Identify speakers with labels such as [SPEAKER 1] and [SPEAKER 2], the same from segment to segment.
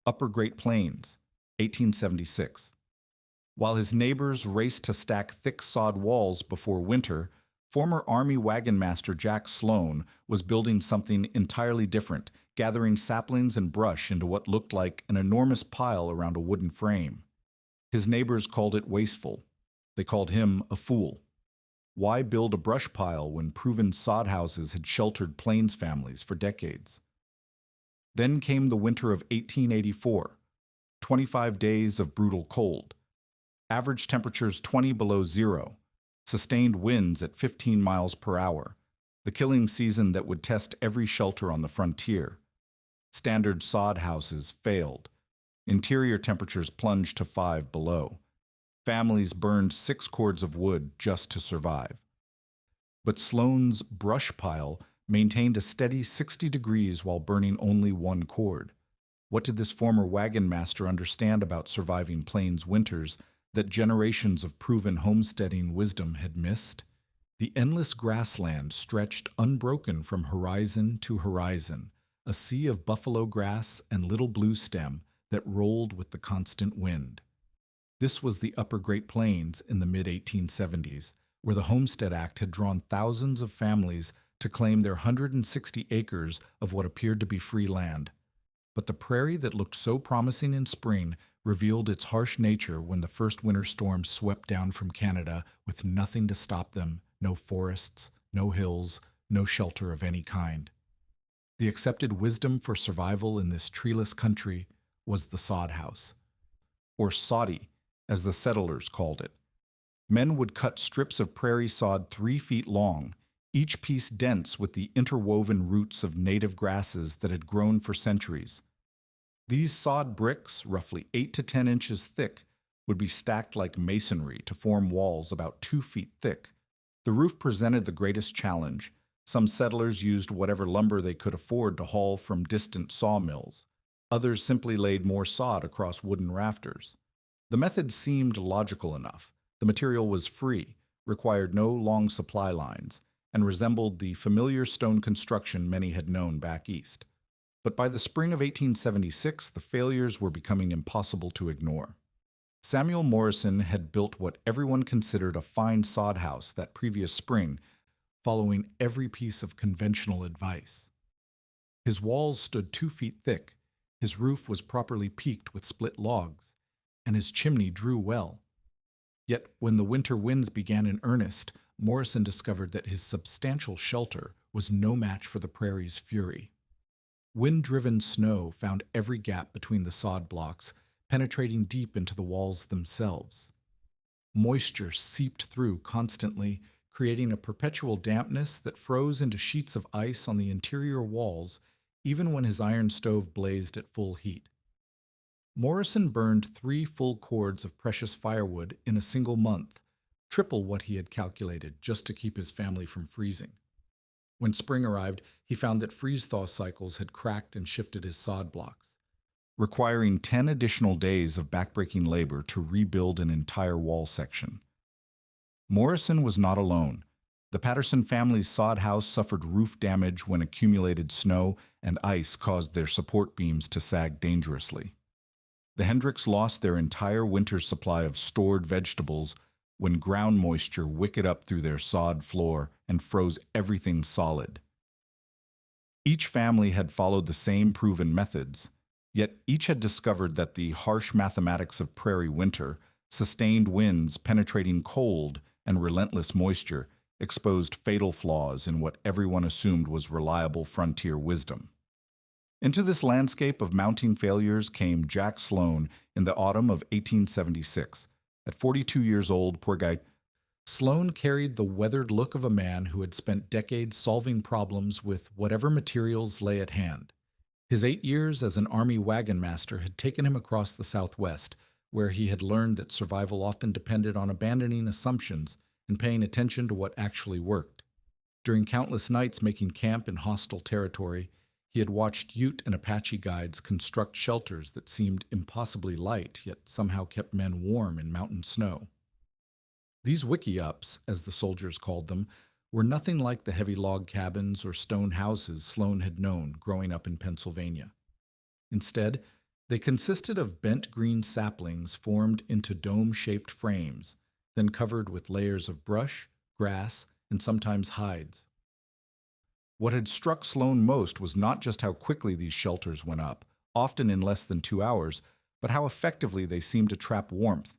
[SPEAKER 1] Upper Great Plains, 1876. While his neighbors raced to stack thick sod walls before winter, former Army wagon master Jack Sloan was building something entirely different, gathering saplings and brush into what looked like an enormous pile around a wooden frame. His neighbors called it wasteful. They called him a fool. Why build a brush pile when proven sod houses had sheltered plains families for decades? Then came the winter of 1884, 25 days of brutal cold. Average temperatures 20 below zero, sustained winds at 15 miles per hour, the killing season that would test every shelter on the frontier. Standard sod houses failed. Interior temperatures plunged to 5 below. Families burned 6 cords of wood just to survive. But Sloan's brush pile maintained a steady 60 degrees while burning only 1 cord. What did this former wagon master understand about surviving plains winters that generations of proven homesteading wisdom had missed? The endless grassland stretched unbroken from horizon to horizon, a sea of buffalo grass and little blue stem that rolled with the constant wind. This was the Upper Great Plains in the mid-1870s, where the Homestead Act had drawn thousands of families to claim their 160 acres of what appeared to be free land. But the prairie that looked so promising in spring revealed its harsh nature when the first winter storm swept down from Canada with nothing to stop them, no forests, no hills, no shelter of any kind. The accepted wisdom for survival in this treeless country was the sod house, or soddy, as the settlers called it. Men would cut strips of prairie sod 3 feet long, each piece dense with the interwoven roots of native grasses that had grown for centuries. These sod bricks, roughly 8 to 10 inches thick, would be stacked like masonry to form walls about 2 feet thick. The roof presented the greatest challenge. Some settlers used whatever lumber they could afford to haul from distant sawmills. Others simply laid more sod across wooden rafters. The method seemed logical enough. The material was free, required no long supply lines, and resembled the familiar stone construction many had known back east. But by the spring of 1876, the failures were becoming impossible to ignore. Samuel Morrison had built what everyone considered a fine sod house that previous spring, following every piece of conventional advice. His walls stood 2 feet thick, his roof was properly peaked with split logs, and his chimney drew well. Yet when the winter winds began in earnest, Morrison discovered that his substantial shelter was no match for the prairie's fury. Wind-driven snow found every gap between the sod blocks, penetrating deep into the walls themselves. Moisture seeped through constantly, creating a perpetual dampness that froze into sheets of ice on the interior walls, even when his iron stove blazed at full heat. Morrison burned 3 full cords of precious firewood in a single month, triple what he had calculated just to keep his family from freezing. When spring arrived, he found that freeze-thaw cycles had cracked and shifted his sod blocks, requiring 10 additional days of backbreaking labor to rebuild an entire wall section. Morrison was not alone. The Patterson family's sod house suffered roof damage when accumulated snow and ice caused their support beams to sag dangerously. The Hendricks lost their entire winter's supply of stored vegetables when ground moisture wicked up through their sod floor and froze everything solid. Each family had followed the same proven methods, yet each had discovered that the harsh mathematics of prairie winter, sustained winds penetrating cold, and relentless moisture exposed fatal flaws in what everyone assumed was reliable frontier wisdom. Into this landscape of mounting failures came Jack Sloan in the autumn of 1876. At 42 years old, poor guy, Sloan carried the weathered look of a man who had spent decades solving problems with whatever materials lay at hand. His 8 years as an Army wagon master had taken him across the Southwest, where he had learned that survival often depended on abandoning assumptions and paying attention to what actually worked. During countless nights making camp in hostile territory, he had watched Ute and Apache guides construct shelters that seemed impossibly light, yet somehow kept men warm in mountain snow. These wickiups, as the soldiers called them, were nothing like the heavy log cabins or stone houses Sloan had known growing up in Pennsylvania. Instead, They consisted of bent green saplings formed into dome-shaped frames, then covered with layers of brush, grass, and sometimes hides. What had struck Sloan most was not just how quickly these shelters went up, often in less than 2 hours, but how effectively they seemed to trap warmth.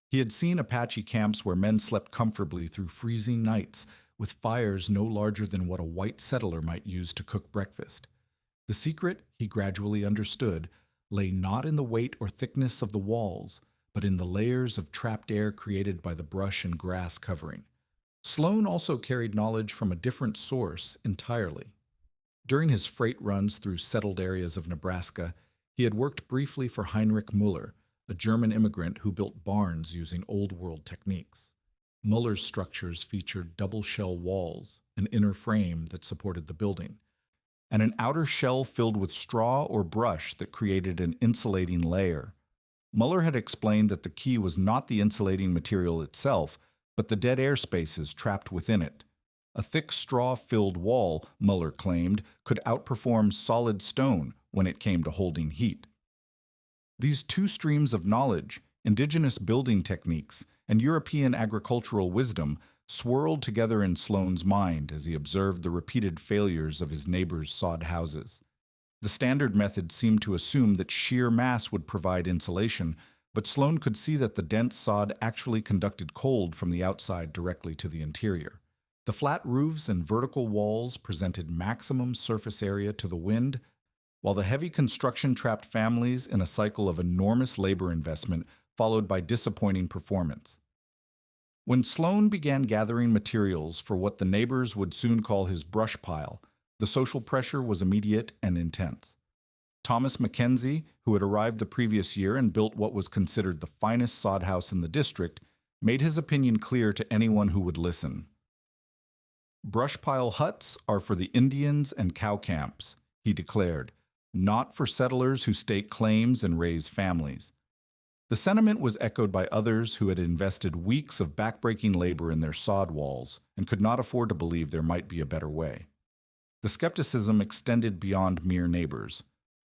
[SPEAKER 1] He had seen Apache camps where men slept comfortably through freezing nights, with fires no larger than what a white settler might use to cook breakfast. The secret, he gradually understood, lay not in the weight or thickness of the walls, but in the layers of trapped air created by the brush and grass covering. Sloan also carried knowledge from a different source entirely. During his freight runs through settled areas of Nebraska, he had worked briefly for Heinrich Müller, a German immigrant who built barns using Old World techniques. Müller's structures featured double-shell walls, an inner frame that supported the building, and an outer shell filled with straw or brush that created an insulating layer. Müller had explained that the key was not the insulating material itself, but the dead air spaces trapped within it. A thick straw-filled wall, Müller claimed, could outperform solid stone when it came to holding heat. These two streams of knowledge, indigenous building techniques and European agricultural wisdom, swirled together in Sloan's mind as he observed the repeated failures of his neighbors' sod houses. The standard method seemed to assume that sheer mass would provide insulation, but Sloan could see that the dense sod actually conducted cold from the outside directly to the interior. The flat roofs and vertical walls presented maximum surface area to the wind, while the heavy construction trapped families in a cycle of enormous labor investment followed by disappointing performance. When Sloan began gathering materials for what the neighbors would soon call his brush pile, the social pressure was immediate and intense. Thomas Mackenzie, who had arrived the previous year and built what was considered the finest sod house in the district, made his opinion clear to anyone who would listen. "Brush pile huts are for the Indians and cow camps," he declared, "not for settlers who stake claims and raise families." The sentiment was echoed by others who had invested weeks of backbreaking labor in their sod walls and could not afford to believe there might be a better way. The skepticism extended beyond mere neighbors.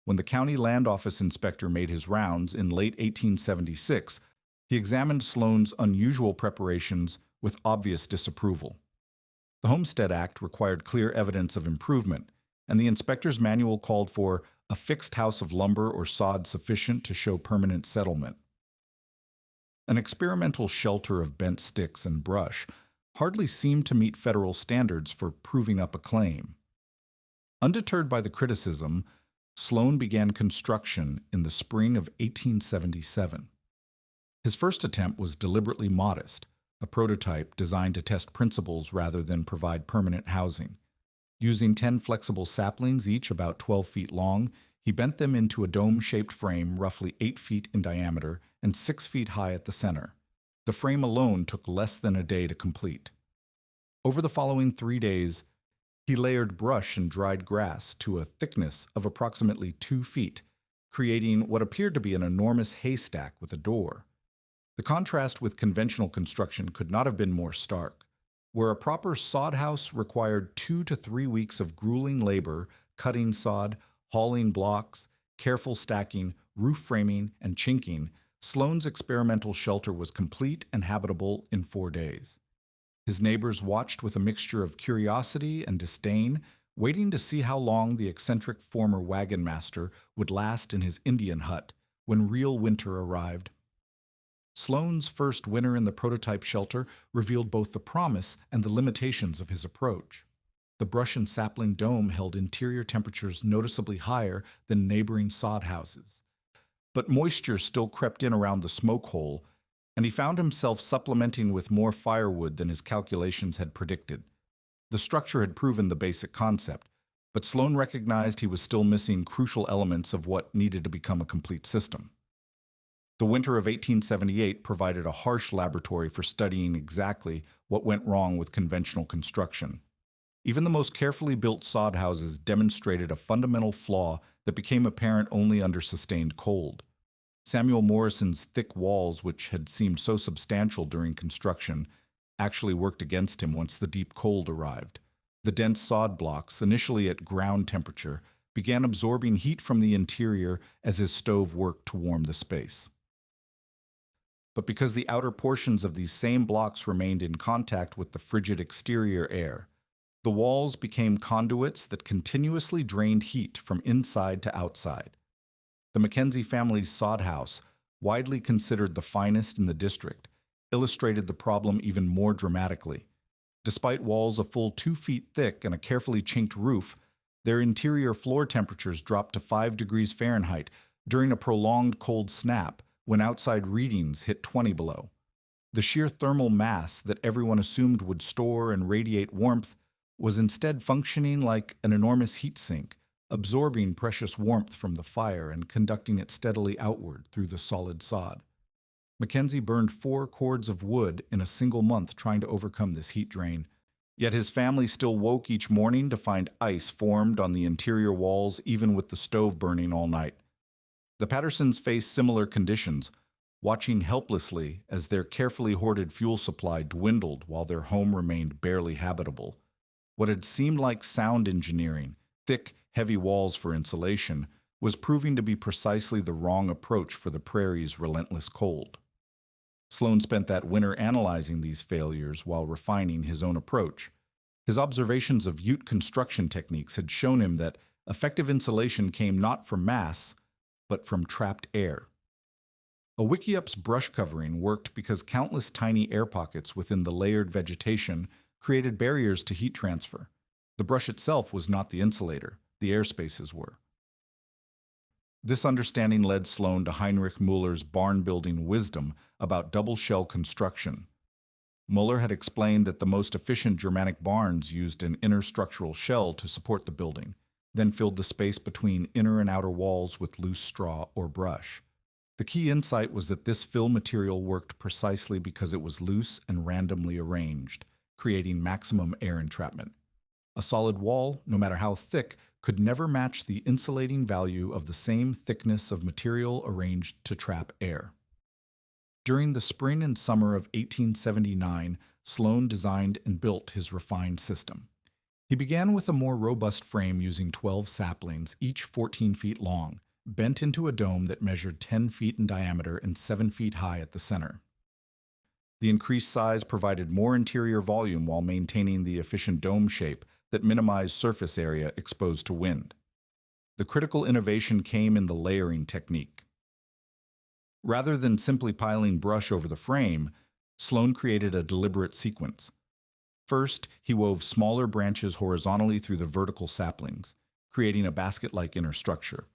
[SPEAKER 1] When the county land office inspector made his rounds in late 1876, he examined Sloan's unusual preparations with obvious disapproval. The Homestead Act required clear evidence of improvement, and the inspector's manual called for a fixed house of lumber or sod sufficient to show permanent settlement. An experimental shelter of bent sticks and brush hardly seemed to meet federal standards for proving up a claim. Undeterred by the criticism, Sloan began construction in the spring of 1877. His first attempt was deliberately modest, a prototype designed to test principles rather than provide permanent housing. Using 10 flexible saplings, each about 12 feet long, he bent them into a dome-shaped frame roughly 8 feet in diameter and 6 feet high at the center. The frame alone took less than a day to complete. Over the following 3 days, he layered brush and dried grass to a thickness of approximately 2 feet, creating what appeared to be an enormous haystack with a door. The contrast with conventional construction could not have been more stark. Where a proper sod house required 2 to 3 weeks of grueling labor, cutting sod, hauling blocks, careful stacking, roof framing, and chinking, Sloan's experimental shelter was complete and habitable in 4 days. His neighbors watched with a mixture of curiosity and disdain, waiting to see how long the eccentric former wagon master would last in his Indian hut when real winter arrived. Sloan's first winter in the prototype shelter revealed both the promise and the limitations of his approach. The brush and sapling dome held interior temperatures noticeably higher than neighboring sod houses, but moisture still crept in around the smoke hole, and he found himself supplementing with more firewood than his calculations had predicted. The structure had proven the basic concept, but Sloan recognized he was still missing crucial elements of what needed to become a complete system. The winter of 1878 provided a harsh laboratory for studying exactly what went wrong with conventional construction. Even the most carefully built sod houses demonstrated a fundamental flaw that became apparent only under sustained cold. Samuel Morrison's thick walls, which had seemed so substantial during construction, actually worked against him once the deep cold arrived. The dense sod blocks, initially at ground temperature, began absorbing heat from the interior as his stove worked to warm the space. But because the outer portions of these same blocks remained in contact with the frigid exterior air, the walls became conduits that continuously drained heat from inside to outside. The Mackenzie family's sod house, widely considered the finest in the district, illustrated the problem even more dramatically. Despite walls a full 2 feet thick and a carefully chinked roof, their interior floor temperatures dropped to 5 degrees Fahrenheit during a prolonged cold snap when outside readings hit 20 below. The sheer thermal mass that everyone assumed would store and radiate warmth was instead functioning like an enormous heat sink, absorbing precious warmth from the fire and conducting it steadily outward through the solid sod. Mackenzie burned 4 cords of wood in a single month trying to overcome this heat drain, yet his family still woke each morning to find ice formed on the interior walls even with the stove burning all night. The Pattersons faced similar conditions, watching helplessly as their carefully hoarded fuel supply dwindled while their home remained barely habitable. What had seemed like sound engineering, thick, heavy walls for insulation, was proving to be precisely the wrong approach for the prairie's relentless cold. Sloan spent that winter analyzing these failures while refining his own approach. His observations of Ute construction techniques had shown him that effective insulation came not from mass, but from trapped air. A Wikiup's brush covering worked because countless tiny air pockets within the layered vegetation created barriers to heat transfer. The brush itself was not the insulator, the air spaces were. This understanding led Sloan to Heinrich Müller's barn-building wisdom about double-shell construction. Müller had explained that the most efficient Germanic barns used an inner structural shell to support the building, then filled the space between inner and outer walls with loose straw or brush. The key insight was that this fill material worked precisely because it was loose and randomly arranged, creating maximum air entrapment. A solid wall, no matter how thick, could never match the insulating value of the same thickness of material arranged to trap air. During the spring and summer of 1879, Sloan designed and built his refined system. He began with a more robust frame using 12 saplings, each 14 feet long, bent into a dome that measured 10 feet in diameter and 7 feet high at the center. The increased size provided more interior volume while maintaining the efficient dome shape that minimized surface area exposed to wind. The critical innovation came in the layering technique. Rather than simply piling brush over the frame, Sloan created a deliberate sequence. First, he wove smaller branches horizontally through the vertical saplings, creating a basket-like inner structure.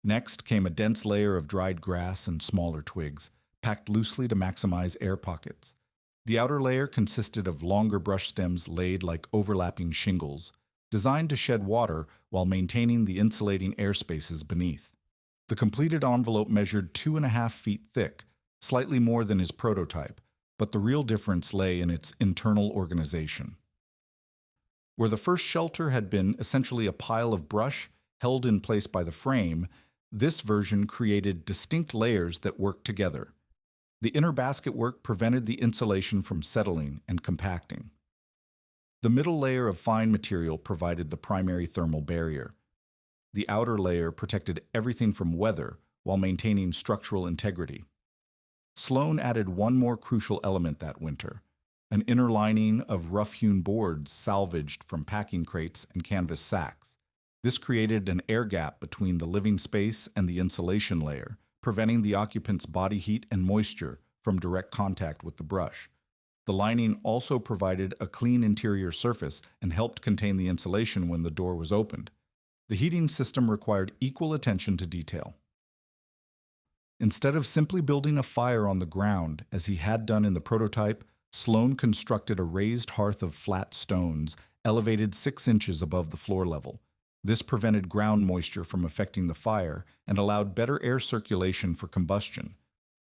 [SPEAKER 1] Next came a dense layer of dried grass and smaller twigs, packed loosely to maximize air pockets. The outer layer consisted of longer brush stems laid like overlapping shingles, designed to shed water while maintaining the insulating air spaces beneath. The completed envelope measured 2.5 feet thick, slightly more than his prototype, but the real difference lay in its internal organization. Where the first shelter had been essentially a pile of brush held in place by the frame, this version created distinct layers that worked together. The inner basket work prevented the insulation from settling and compacting. The middle layer of fine material provided the primary thermal barrier. The outer layer protected everything from weather while maintaining structural integrity. Sloan added one more crucial element that winter, an inner lining of rough-hewn boards salvaged from packing crates and canvas sacks. This created an air gap between the living space and the insulation layer, preventing the occupant's body heat and moisture from direct contact with the brush. The lining also provided a clean interior surface and helped contain the insulation when the door was opened. The heating system required equal attention to detail. Instead of simply building a fire on the ground, as he had done in the prototype, Sloan constructed a raised hearth of flat stones, elevated 6 inches above the floor level. This prevented ground moisture from affecting the fire and allowed better air circulation for combustion.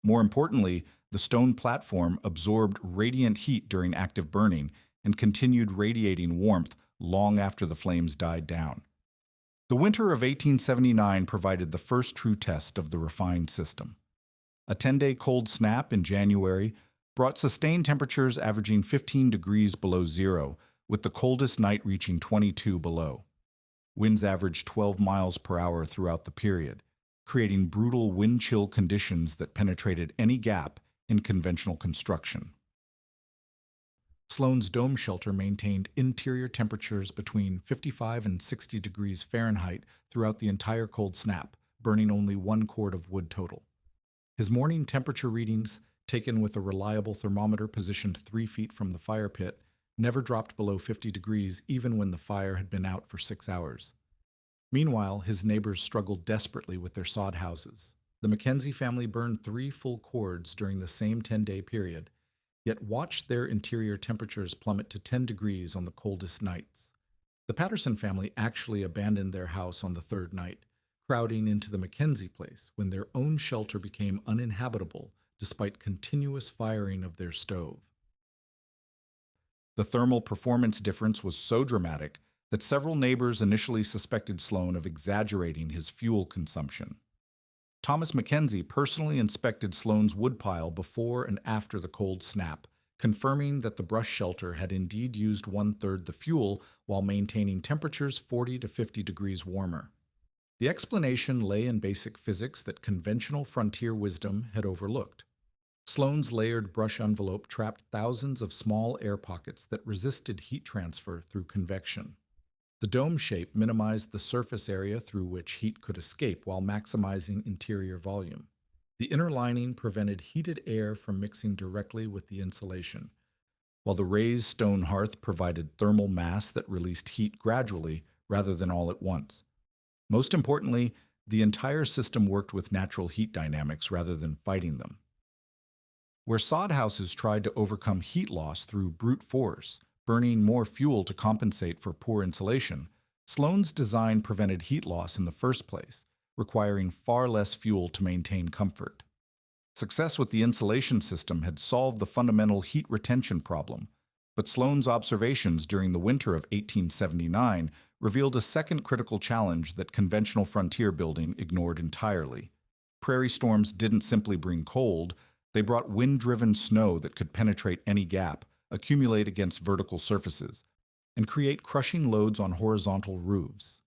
[SPEAKER 1] More importantly, the stone platform absorbed radiant heat during active burning and continued radiating warmth long after the flames died down. The winter of 1879 provided the first true test of the refined system. A 10-day cold snap in January brought sustained temperatures averaging 15 degrees below zero, with the coldest night reaching 22 below. Winds averaged 12 miles per hour throughout the period, creating brutal wind chill conditions that penetrated any gap in conventional construction. Sloan's dome shelter maintained interior temperatures between 55 and 60 degrees Fahrenheit throughout the entire cold snap, burning only 1 cord of wood total. His morning temperature readings, taken with a reliable thermometer positioned 3 feet from the fire pit, never dropped below 50 degrees even when the fire had been out for 6 hours. Meanwhile, his neighbors struggled desperately with their sod houses. The Mackenzie family burned 3 full cords during the same 10-day period, yet watched their interior temperatures plummet to 10 degrees on the coldest nights. The Patterson family actually abandoned their house on the 3rd night, crowding into the Mackenzie place when their own shelter became uninhabitable despite continuous firing of their stove. The thermal performance difference was so dramatic that several neighbors initially suspected Sloan of exaggerating his fuel consumption. Thomas Mackenzie personally inspected Sloan's woodpile before and after the cold snap, confirming that the brush shelter had indeed used 1/3 the fuel while maintaining temperatures 40 to 50 degrees warmer. The explanation lay in basic physics that conventional frontier wisdom had overlooked. Sloan's layered brush envelope trapped thousands of small air pockets that resisted heat transfer through convection. The dome shape minimized the surface area through which heat could escape while maximizing interior volume. The inner lining prevented heated air from mixing directly with the insulation, while the raised stone hearth provided thermal mass that released heat gradually rather than all at once. Most importantly, the entire system worked with natural heat dynamics rather than fighting them. Where sod houses tried to overcome heat loss through brute force, burning more fuel to compensate for poor insulation, Sloan's design prevented heat loss in the first place, requiring far less fuel to maintain comfort. Success with the insulation system had solved the fundamental heat retention problem, but Sloan's observations during the winter of 1879 revealed a second critical challenge that conventional frontier building ignored entirely. Prairie storms didn't simply bring cold, they brought wind-driven snow that could penetrate any gap, accumulate against vertical surfaces, and create crushing loads on horizontal roofs.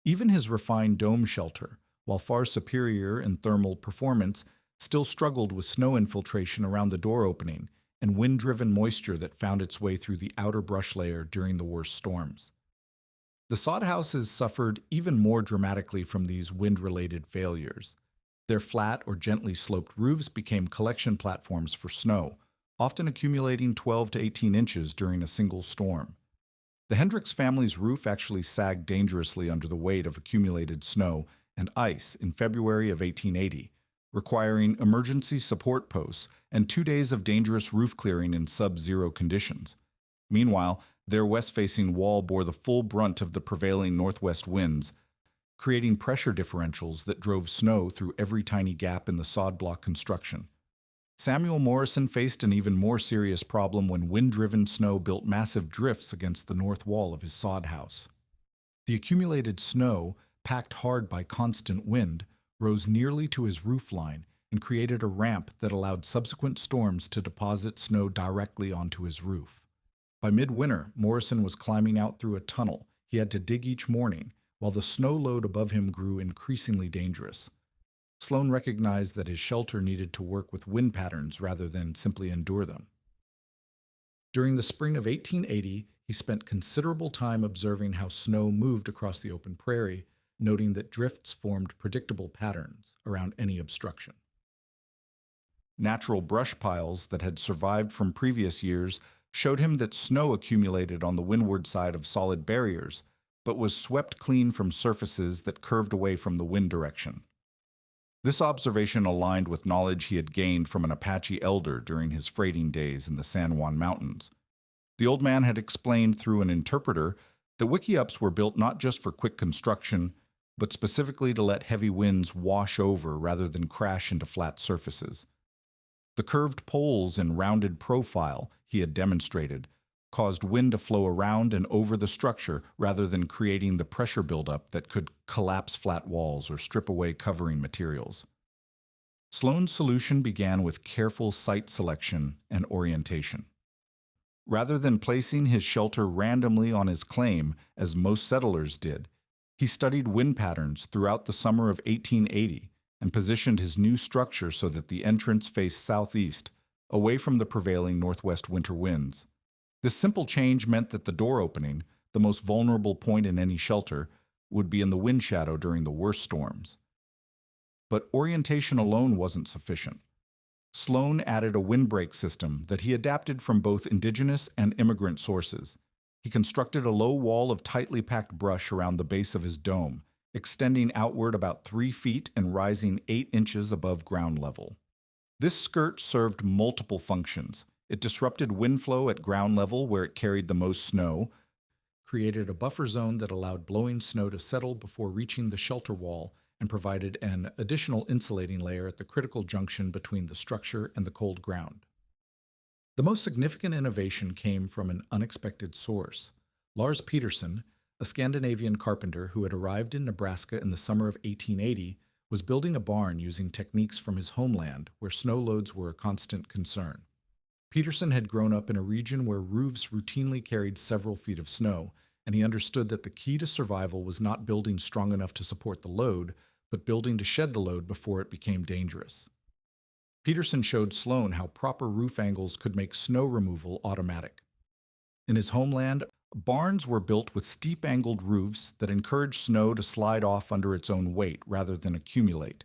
[SPEAKER 1] Even his refined dome shelter, while far superior in thermal performance, still struggled with snow infiltration around the door opening and wind-driven moisture that found its way through the outer brush layer during the worst storms. The sod houses suffered even more dramatically from these wind-related failures. Their flat or gently sloped roofs became collection platforms for snow, often accumulating 12 to 18 inches during a single storm. The Hendricks family's roof actually sagged dangerously under the weight of accumulated snow and ice in February of 1880, requiring emergency support posts and 2 days of dangerous roof clearing in sub-zero conditions. Meanwhile, their west-facing wall bore the full brunt of the prevailing northwest winds, creating pressure differentials that drove snow through every tiny gap in the sod block construction. Samuel Morrison faced an even more serious problem when wind-driven snow built massive drifts against the north wall of his sod house. The accumulated snow, packed hard by constant wind, rose nearly to his roof line and created a ramp that allowed subsequent storms to deposit snow directly onto his roof. By midwinter, Morrison was climbing out through a tunnel he had to dig each morning, while the snow load above him grew increasingly dangerous. Sloan recognized that his shelter needed to work with wind patterns rather than simply endure them. During the spring of 1880, he spent considerable time observing how snow moved across the open prairie, noting that drifts formed predictable patterns around any obstruction. Natural brush piles that had survived from previous years showed him that snow accumulated on the windward side of solid barriers, but was swept clean from surfaces that curved away from the wind direction. This observation aligned with knowledge he had gained from an Apache elder during his freighting days in the San Juan Mountains. The old man had explained through an interpreter that wickiups were built not just for quick construction, but specifically to let heavy winds wash over rather than crash into flat surfaces. The curved poles and rounded profile he had demonstrated caused wind to flow around and over the structure rather than creating the pressure buildup that could collapse flat walls or strip away covering materials. Sloan's solution began with careful site selection and orientation. Rather than placing his shelter randomly on his claim, as most settlers did, he studied wind patterns throughout the summer of 1880 and positioned his new structure so that the entrance faced southeast, away from the prevailing northwest winter winds. This simple change meant that the door opening, the most vulnerable point in any shelter, would be in the wind shadow during the worst storms. But orientation alone wasn't sufficient. Sloan added a windbreak system that he adapted from both indigenous and immigrant sources. He constructed a low wall of tightly packed brush around the base of his dome, extending outward about 3 feet and rising 8 inches above ground level. This skirt served multiple functions. It disrupted wind flow at ground level where it carried the most snow, created a buffer zone that allowed blowing snow to settle before reaching the shelter wall, and provided an additional insulating layer at the critical junction between the structure and the cold ground. The most significant innovation came from an unexpected source. Lars Peterson, a Scandinavian carpenter who had arrived in Nebraska in the summer of 1880, was building a barn using techniques from his homeland where snow loads were a constant concern. Peterson had grown up in a region where roofs routinely carried several feet of snow, and he understood that the key to survival was not building strong enough to support the load, but building to shed the load before it became dangerous. Peterson showed Sloan how proper roof angles could make snow removal automatic. In his homeland, barns were built with steep-angled roofs that encouraged snow to slide off under its own weight rather than accumulate.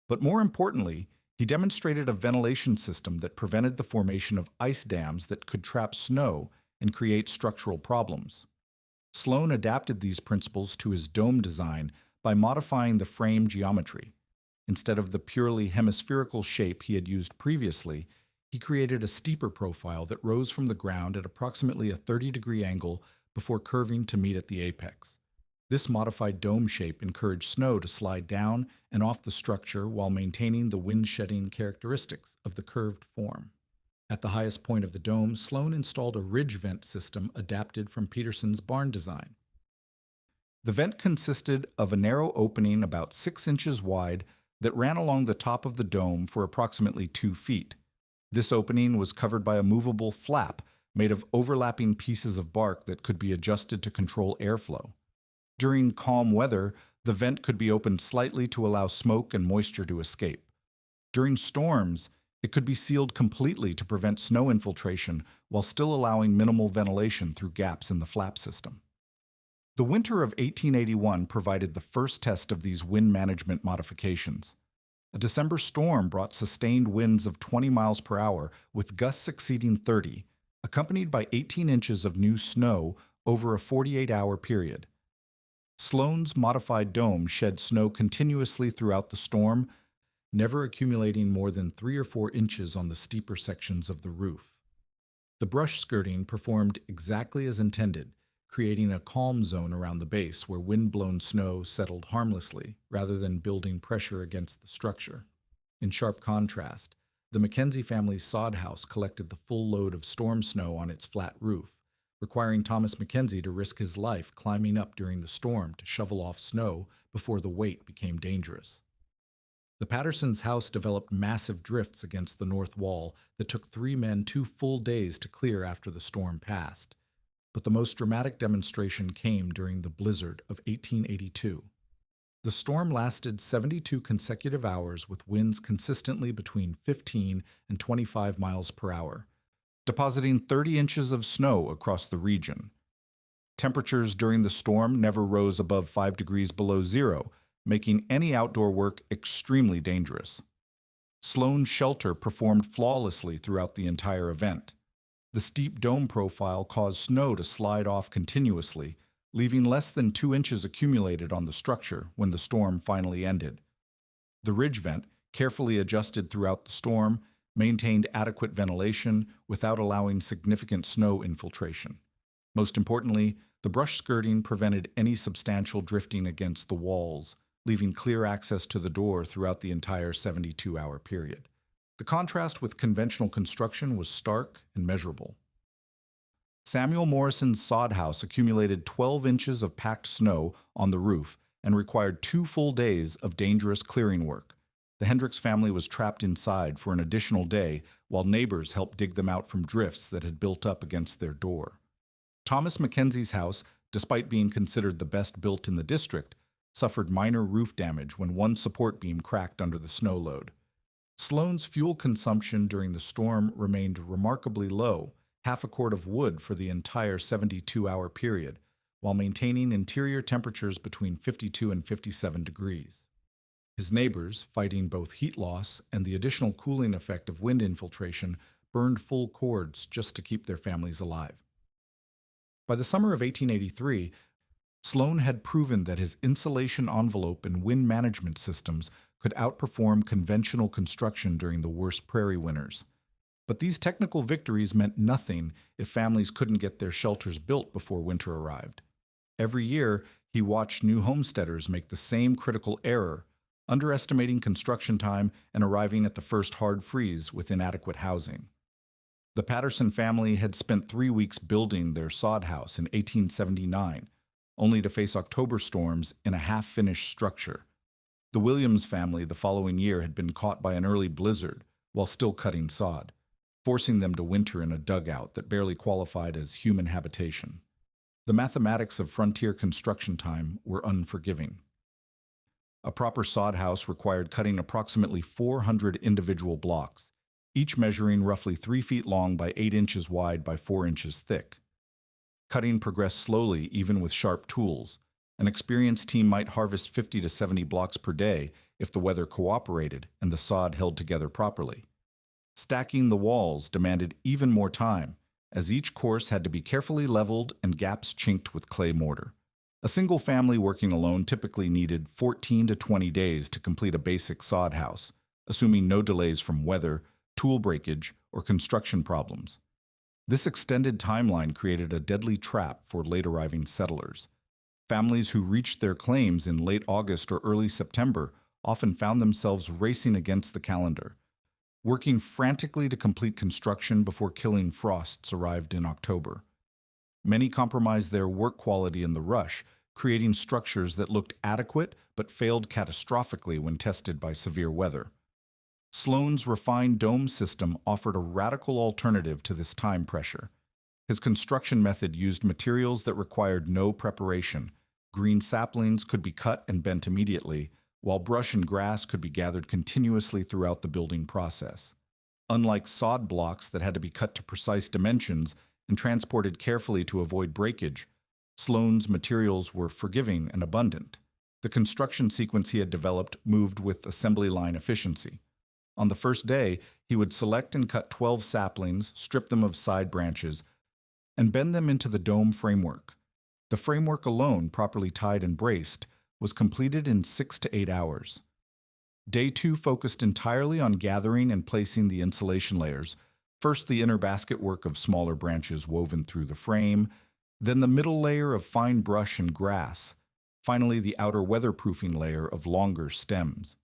[SPEAKER 1] But more importantly, he demonstrated a ventilation system that prevented the formation of ice dams that could trap snow and create structural problems. Sloan adapted these principles to his dome design by modifying the frame geometry. Instead of the purely hemispherical shape he had used previously, he created a steeper profile that rose from the ground at approximately a 30-degree angle before curving to meet at the apex. This modified dome shape encouraged snow to slide down and off the structure while maintaining the wind-shedding characteristics of the curved form. At the highest point of the dome, Sloan installed a ridge vent system adapted from Peterson's barn design. The vent consisted of a narrow opening about 6 inches wide that ran along the top of the dome for approximately 2 feet. This opening was covered by a movable flap made of overlapping pieces of bark that could be adjusted to control airflow. During calm weather, the vent could be opened slightly to allow smoke and moisture to escape. During storms, it could be sealed completely to prevent snow infiltration while still allowing minimal ventilation through gaps in the flap system. The winter of 1881 provided the first test of these wind management modifications. A December storm brought sustained winds of 20 miles per hour with gusts exceeding 30, accompanied by 18 inches of new snow over a 48-hour period. Sloan's modified dome shed snow continuously throughout the storm, never accumulating more than 3 or 4 inches on the steeper sections of the roof. The brush skirting performed exactly as intended, creating a calm zone around the base where wind-blown snow settled harmlessly rather than building pressure against the structure. In sharp contrast, the Mackenzie family's sod house collected the full load of storm snow on its flat roof, requiring Thomas Mackenzie to risk his life climbing up during the storm to shovel off snow before the weight became dangerous. The Pattersons' house developed massive drifts against the north wall that took 3 men 2 full days to clear after the storm passed. But the most dramatic demonstration came during the blizzard of 1882. The storm lasted 72 consecutive hours with winds consistently between 15 and 25 miles per hour, depositing 30 inches of snow across the region. Temperatures during the storm never rose above 5 degrees below zero, making any outdoor work extremely dangerous. Sloan's shelter performed flawlessly throughout the entire event. The steep dome profile caused snow to slide off continuously, leaving less than 2 inches accumulated on the structure when the storm finally ended. The ridge vent, carefully adjusted throughout the storm, maintained adequate ventilation without allowing significant snow infiltration. Most importantly, the brush skirting prevented any substantial drifting against the walls, leaving clear access to the door throughout the entire 72-hour period. The contrast with conventional construction was stark and measurable. Samuel Morrison's sod house accumulated 12 inches of packed snow on the roof and required 2 full days of dangerous clearing work. The Hendricks family was trapped inside for an additional day while neighbors helped dig them out from drifts that had built up against their door. Thomas Mackenzie's house, despite being considered the best built in the district, suffered minor roof damage when one support beam cracked under the snow load. Sloane's fuel consumption during the storm remained remarkably low, half a quart of wood for the entire 72-hour period, while maintaining interior temperatures between 52 and 57 degrees. His neighbors, fighting both heat loss and the additional cooling effect of wind infiltration, burned full cords just to keep their families alive. By the summer of 1883, Sloane had proven that his insulation envelope and wind management systems could outperform conventional construction during the worst prairie winters. But these technical victories meant nothing if families couldn't get their shelters built before winter arrived. Every year, he watched new homesteaders make the same critical error, underestimating construction time and arriving at the first hard freeze with inadequate housing. The Patterson family had spent 3 weeks building their sod house in 1879, only to face October storms in a half-finished structure. The Williams family the following year had been caught by an early blizzard while still cutting sod, forcing them to winter in a dugout that barely qualified as human habitation. The mathematics of frontier construction time were unforgiving. A proper sod house required cutting approximately 400 individual blocks, each measuring roughly 3 feet long by 8 inches wide by 4 inches thick. Cutting progressed slowly even with sharp tools. An experienced team might harvest 50 to 70 blocks per day if the weather cooperated and the sod held together properly. Stacking the walls demanded even more time, as each course had to be carefully leveled and gaps chinked with clay mortar. A single family working alone typically needed 14 to 20 days to complete a basic sod house, assuming no delays from weather, tool breakage, or construction problems. This extended timeline created a deadly trap for late-arriving settlers. Families who reached their claims in late August or early September often found themselves racing against the calendar, working frantically to complete construction before killing frosts arrived in October. Many compromised their work quality in the rush, creating structures that looked adequate but failed catastrophically when tested by severe weather. Sloane's refined dome system offered a radical alternative to this time pressure. His construction method used materials that required no preparation. Green saplings could be cut and bent immediately, while brush and grass could be gathered continuously throughout the building process. Unlike sod blocks that had to be cut to precise dimensions and transported carefully to avoid breakage, Sloane's materials were forgiving and abundant. The construction sequence he had developed moved with assembly line efficiency. On the first day, he would select and cut 12 saplings, strip them of side branches, and bend them into the dome framework. The framework alone, properly tied and braced, was completed in 6 to 8 hours. Day 2 focused entirely on gathering and placing the insulation layers, first the inner basket work of smaller branches woven through the frame, then the middle layer of fine brush and grass, finally the outer weatherproofing layer of longer stems.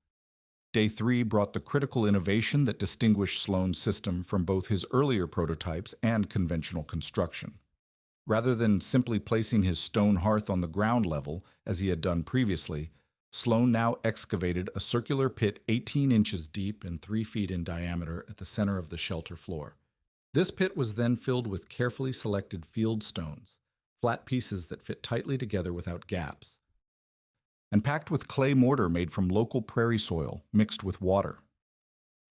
[SPEAKER 1] Day 3 brought the critical innovation that distinguished Sloane's system from both his earlier prototypes and conventional construction. Rather than simply placing his stone hearth on the ground level, as he had done previously, Sloane now excavated a circular pit 18 inches deep and 3 feet in diameter at the center of the shelter floor. This pit was then filled with carefully selected field stones, flat pieces that fit tightly together without gaps, and packed with clay mortar made from local prairie soil mixed with water.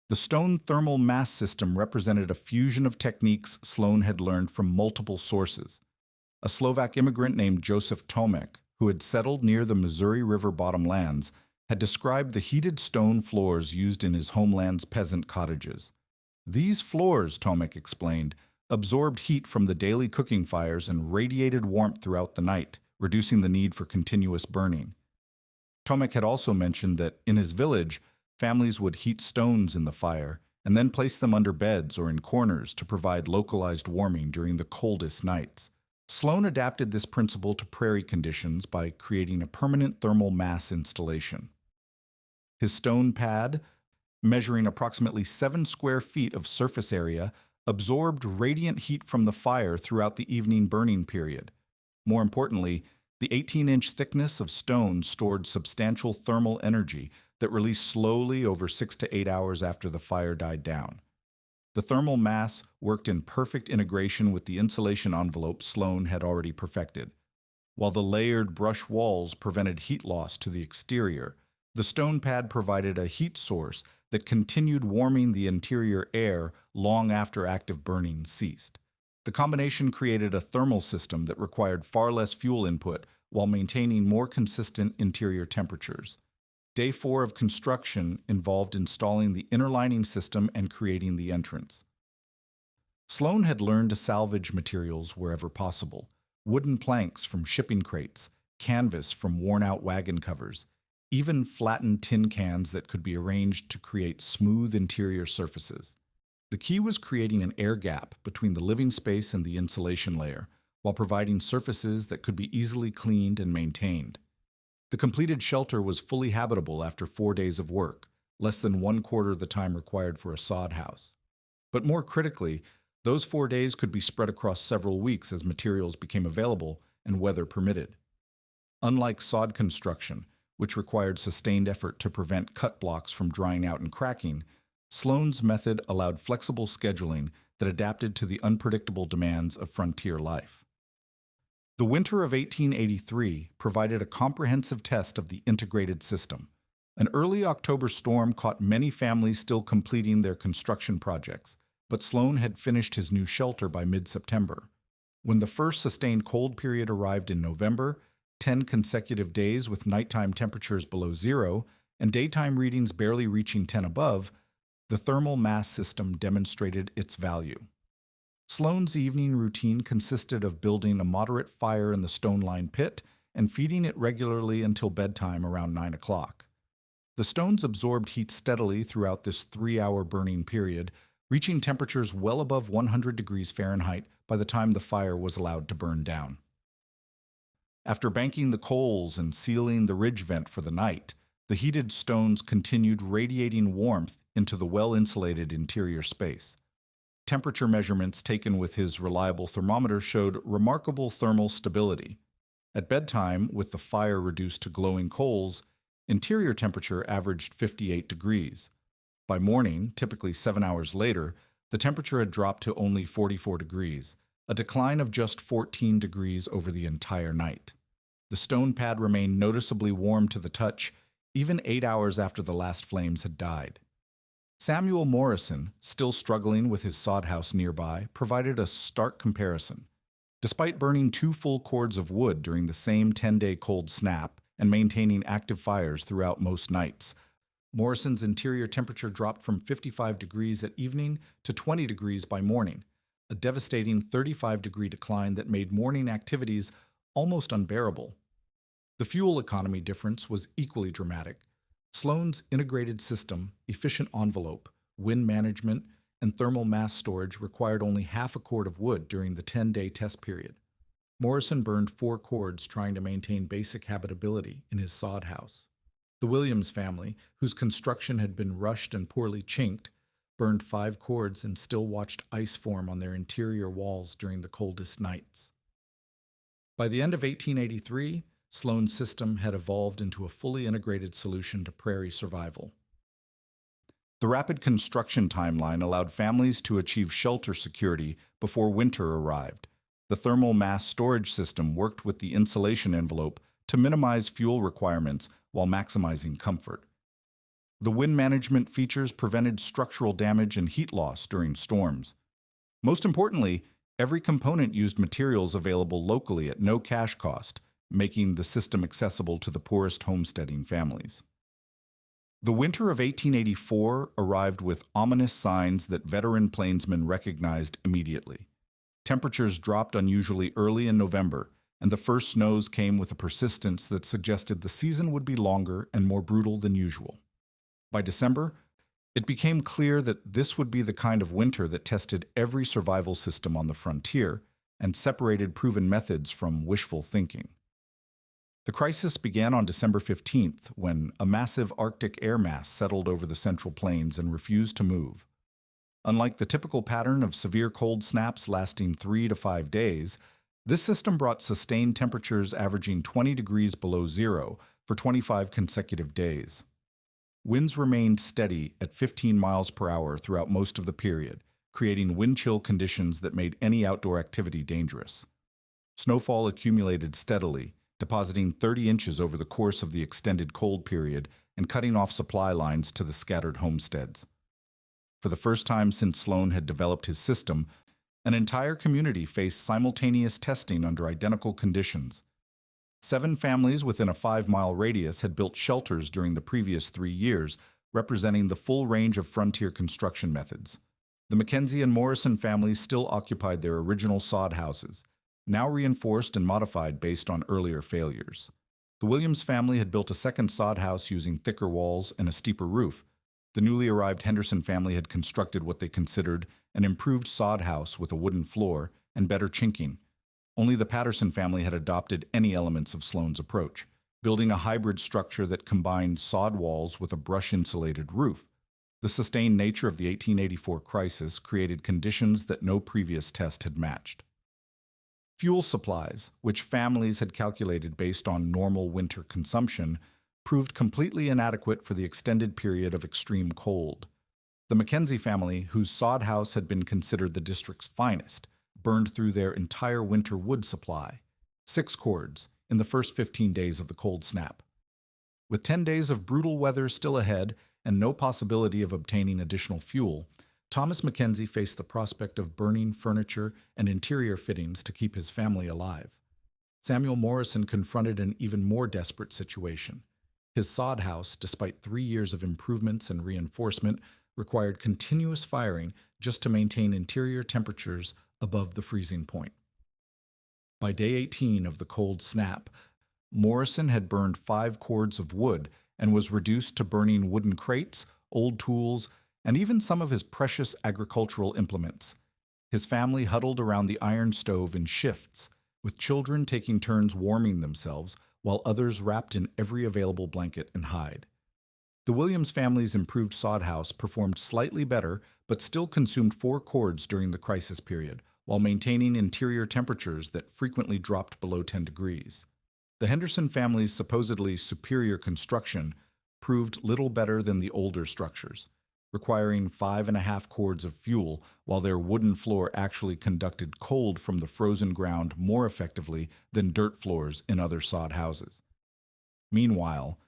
[SPEAKER 1] The stone thermal mass system represented a fusion of techniques Sloane had learned from multiple sources. A Slovak immigrant named Joseph Tomek, who had settled near the Missouri River bottom lands, had described the heated stone floors used in his homeland's peasant cottages. These floors, Tomek explained, absorbed heat from the daily cooking fires and radiated warmth throughout the night, reducing the need for continuous burning. Tomek had also mentioned that, in his village, families would heat stones in the fire and then place them under beds or in corners to provide localized warming during the coldest nights. Sloane adapted this principle to prairie conditions by creating a permanent thermal mass installation. His stone pad, measuring approximately 7 square feet of surface area, absorbed radiant heat from the fire throughout the evening burning period. More importantly, the 18-inch thickness of stone stored substantial thermal energy, that released slowly over 6 to 8 hours after the fire died down. The thermal mass worked in perfect integration with the insulation envelope Sloan had already perfected. While the layered brush walls prevented heat loss to the exterior, the stone pad provided a heat source that continued warming the interior air long after active burning ceased. The combination created a thermal system that required far less fuel input while maintaining more consistent interior temperatures. Day 4 of construction involved installing the inner lining system and creating the entrance. Sloan had learned to salvage materials wherever possible: wooden planks from shipping crates, canvas from worn-out wagon covers, even flattened tin cans that could be arranged to create smooth interior surfaces. The key was creating an air gap between the living space and the insulation layer, while providing surfaces that could be easily cleaned and maintained. The completed shelter was fully habitable after 4 days of work, less than 1/4 the time required for a sod house. But more critically, those 4 days could be spread across several weeks as materials became available and weather permitted. Unlike sod construction, which required sustained effort to prevent cut blocks from drying out and cracking, Sloan's method allowed flexible scheduling that adapted to the unpredictable demands of frontier life. The winter of 1883 provided a comprehensive test of the integrated system. An early October storm caught many families still completing their construction projects, but Sloan had finished his new shelter by mid-September. When the first sustained cold period arrived in November, 10 consecutive days with nighttime temperatures below zero and daytime readings barely reaching 10 above, the thermal mass system demonstrated its value. Sloan's evening routine consisted of building a moderate fire in the stone-lined pit and feeding it regularly until bedtime around 9 o'clock. The stones absorbed heat steadily throughout this 3-hour burning period, reaching temperatures well above 100 degrees Fahrenheit by the time the fire was allowed to burn down. After banking the coals and sealing the ridge vent for the night, the heated stones continued radiating warmth into the well-insulated interior space. Temperature measurements taken with his reliable thermometer showed remarkable thermal stability. At bedtime, with the fire reduced to glowing coals, interior temperature averaged 58 degrees. By morning, typically 7 hours later, the temperature had dropped to only 44 degrees, a decline of just 14 degrees over the entire night. The stone pad remained noticeably warm to the touch, even 8 hours after the last flames had died. Samuel Morrison, still struggling with his sod house nearby, provided a stark comparison. Despite burning 2 full cords of wood during the same 10-day cold snap and maintaining active fires throughout most nights, Morrison's interior temperature dropped from 55 degrees at evening to 20 degrees by morning, a devastating 35-degree decline that made morning activities almost unbearable. The fuel economy difference was equally dramatic. Sloan's integrated system, efficient envelope, wind management, and thermal mass storage required only half a cord of wood during the 10-day test period. Morrison burned 4 cords trying to maintain basic habitability in his sod house. The Williams family, whose construction had been rushed and poorly chinked, burned 5 cords and still watched ice form on their interior walls during the coldest nights. By the end of 1883, Sloan's system had evolved into a fully integrated solution to prairie survival. The rapid construction timeline allowed families to achieve shelter security before winter arrived. The thermal mass storage system worked with the insulation envelope to minimize fuel requirements while maximizing comfort. The wind management features prevented structural damage and heat loss during storms. Most importantly, every component used materials available locally at no cash cost, making the system accessible to the poorest homesteading families. The winter of 1884 arrived with ominous signs that veteran plainsmen recognized immediately. Temperatures dropped unusually early in November, and the first snows came with a persistence that suggested the season would be longer and more brutal than usual. By December, it became clear that this would be the kind of winter that tested every survival system on the frontier and separated proven methods from wishful thinking. The crisis began on December 15th when a massive Arctic air mass settled over the Central Plains and refused to move. Unlike the typical pattern of severe cold snaps lasting 3 to 5 days, this system brought sustained temperatures averaging 20 degrees below zero for 25 consecutive days. Winds remained steady at 15 miles per hour throughout most of the period, creating wind chill conditions that made any outdoor activity dangerous. Snowfall accumulated steadily, depositing 30 inches over the course of the extended cold period and cutting off supply lines to the scattered homesteads. For the first time since Sloan had developed his system, an entire community faced simultaneous testing under identical conditions. 7 families within a 5-mile radius had built shelters during the previous 3 years, representing the full range of frontier construction methods. The Mackenzie and Morrison families still occupied their original sod houses, now reinforced and modified based on earlier failures. The Williams family had built a second sod house using thicker walls and a steeper roof. The newly arrived Henderson family had constructed what they considered an improved sod house with a wooden floor and better chinking. Only the Patterson family had adopted any elements of Sloan's approach, building a hybrid structure that combined sod walls with a brush-insulated roof. The sustained nature of the 1884 crisis created conditions that no previous test had matched. Fuel supplies, which families had calculated based on normal winter consumption, proved completely inadequate for the extended period of extreme cold. The Mackenzie family, whose sod house had been considered the district's finest, burned through their entire winter wood supply, 6 cords, in the first 15 days of the cold snap. With 10 days of brutal weather still ahead and no possibility of obtaining additional fuel, Thomas Mackenzie faced the prospect of burning furniture and interior fittings to keep his family alive. Samuel Morrison confronted an even more desperate situation. His sod house, despite 3 years of improvements and reinforcement, required continuous firing just to maintain interior temperatures above the freezing point. By day 18 of the cold snap, Morrison had burned 5 cords of wood and was reduced to burning wooden crates, old tools, and even some of his precious agricultural implements. His family huddled around the iron stove in shifts, with children taking turns warming themselves while others wrapped in every available blanket and hide. The Williams family's improved sod house performed slightly better, but still consumed 4 cords during the crisis period, while maintaining interior temperatures that frequently dropped below 10 degrees. The Henderson family's supposedly superior construction proved little better than the older structures, requiring 5.5 cords of fuel, while their wooden floor actually conducted cold from the frozen ground more effectively than dirt floors in other sod houses. Meanwhile,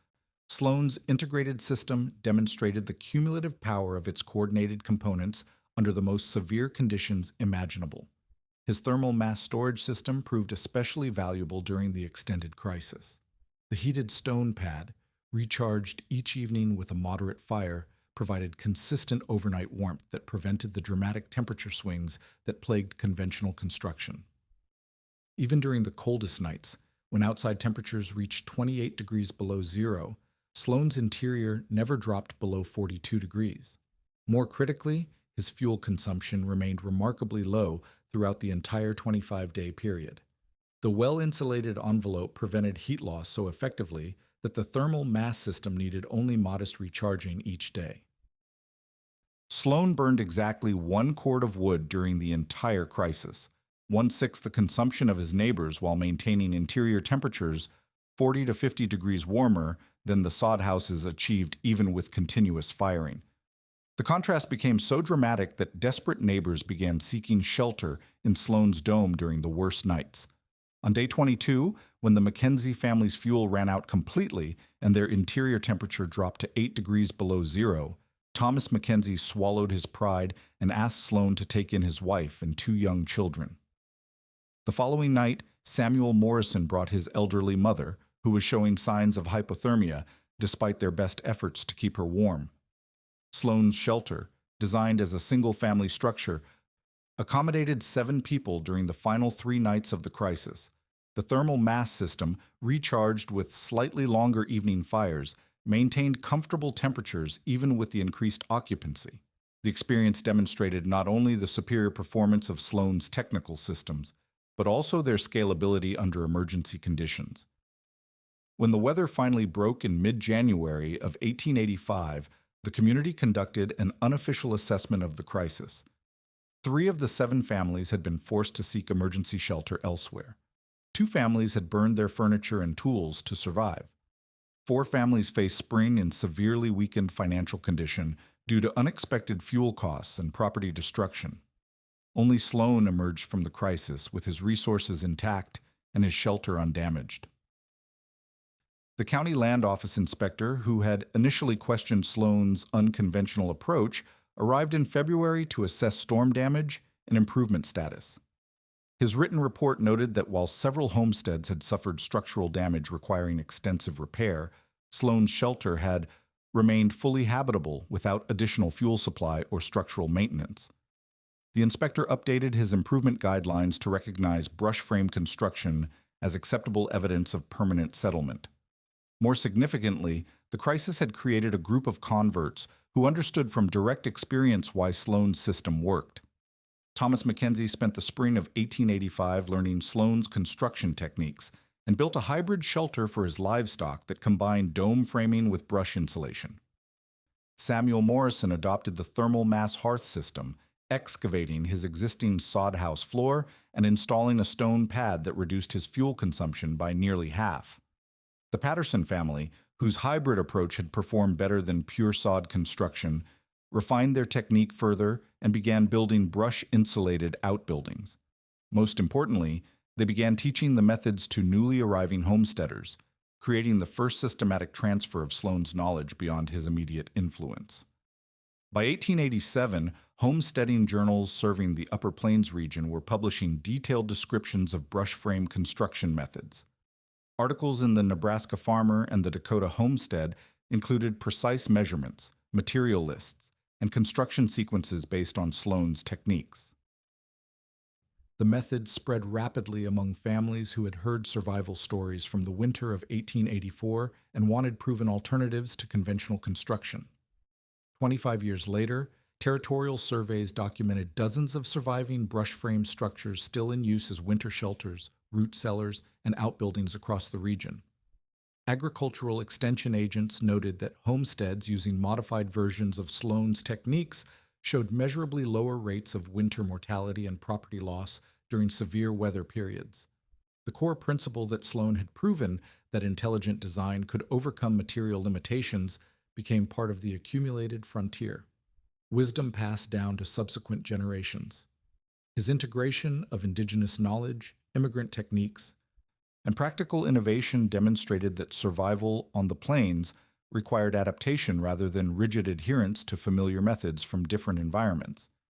[SPEAKER 1] Sloan's integrated system demonstrated the cumulative power of its coordinated components under the most severe conditions imaginable. His thermal mass storage system proved especially valuable during the extended crisis. The heated stone pad, recharged each evening with a moderate fire, provided consistent overnight warmth that prevented the dramatic temperature swings that plagued conventional construction. Even during the coldest nights, when outside temperatures reached 28 degrees below zero, Sloan's interior never dropped below 42 degrees. More critically, his fuel consumption remained remarkably low throughout the entire 25-day period. The well-insulated envelope prevented heat loss so effectively that the thermal mass system needed only modest recharging each day. Sloan burned exactly 1 cord of wood during the entire crisis, 1/6 the consumption of his neighbors, while maintaining interior temperatures 40 to 50 degrees warmer than the sod houses achieved even with continuous firing. The contrast became so dramatic that desperate neighbors began seeking shelter in Sloan's dome during the worst nights. On day 22, when the Mackenzie family's fuel ran out completely and their interior temperature dropped to 8 degrees below zero, Thomas Mackenzie swallowed his pride and asked Sloan to take in his wife and 2 young children. The following night, Samuel Morrison brought his elderly mother, who was showing signs of hypothermia despite their best efforts to keep her warm. Sloan's shelter, designed as a single-family structure, accommodated 7 people during the final 3 nights of the crisis. The thermal mass system, recharged with slightly longer evening fires, maintained comfortable temperatures even with the increased occupancy. The experience demonstrated not only the superior performance of Sloan's technical systems, but also their scalability under emergency conditions. When the weather finally broke in mid-January of 1885, the community conducted an unofficial assessment of the crisis. 3 of the 7 families had been forced to seek emergency shelter elsewhere. 2 families had burned their furniture and tools to survive. 4 families face spring in severely weakened financial condition due to unexpected fuel costs and property destruction. Only Sloan emerged from the crisis with his resources intact and his shelter undamaged. The county land office inspector, who had initially questioned Sloan's unconventional approach, arrived in February to assess storm damage and improvement status. His written report noted that while several homesteads had suffered structural damage requiring extensive repair, Sloan's shelter had remained fully habitable without additional fuel supply or structural maintenance. The inspector updated his improvement guidelines to recognize brush frame construction as acceptable evidence of permanent settlement. More significantly, the crisis had created a group of converts who understood from direct experience why Sloan's system worked. Thomas Mackenzie spent the spring of 1885 learning Sloan's construction techniques and built a hybrid shelter for his livestock that combined dome framing with brush insulation. Samuel Morrison adopted the thermal mass hearth system, excavating his existing sod house floor and installing a stone pad that reduced his fuel consumption by nearly half. The Patterson family, whose hybrid approach had performed better than pure sod construction, refined their technique further and began building brush-insulated outbuildings. Most importantly, they began teaching the methods to newly arriving homesteaders, creating the first systematic transfer of Sloan's knowledge beyond his immediate influence. By 1887, homesteading journals serving the Upper Plains region were publishing detailed descriptions of brush frame construction methods. Articles in the Nebraska Farmer and the Dakota Homestead included precise measurements, material lists, and construction sequences based on Sloan's techniques. The methods spread rapidly among families who had heard survival stories from the winter of 1884 and wanted proven alternatives to conventional construction. 25 years later, territorial surveys documented dozens of surviving brush frame structures still in use as winter shelters, root cellars, and outbuildings across the region. Agricultural extension agents noted that homesteads using modified versions of Sloan's techniques showed measurably lower rates of winter mortality and property loss during severe weather periods. The core principle that Sloan had proven, that intelligent design could overcome material limitations, became part of the accumulated frontier, wisdom passed down to subsequent generations. His integration of indigenous knowledge, immigrant techniques, and practical innovation demonstrated that survival on the plains required adaptation rather than rigid adherence to familiar methods from different environments.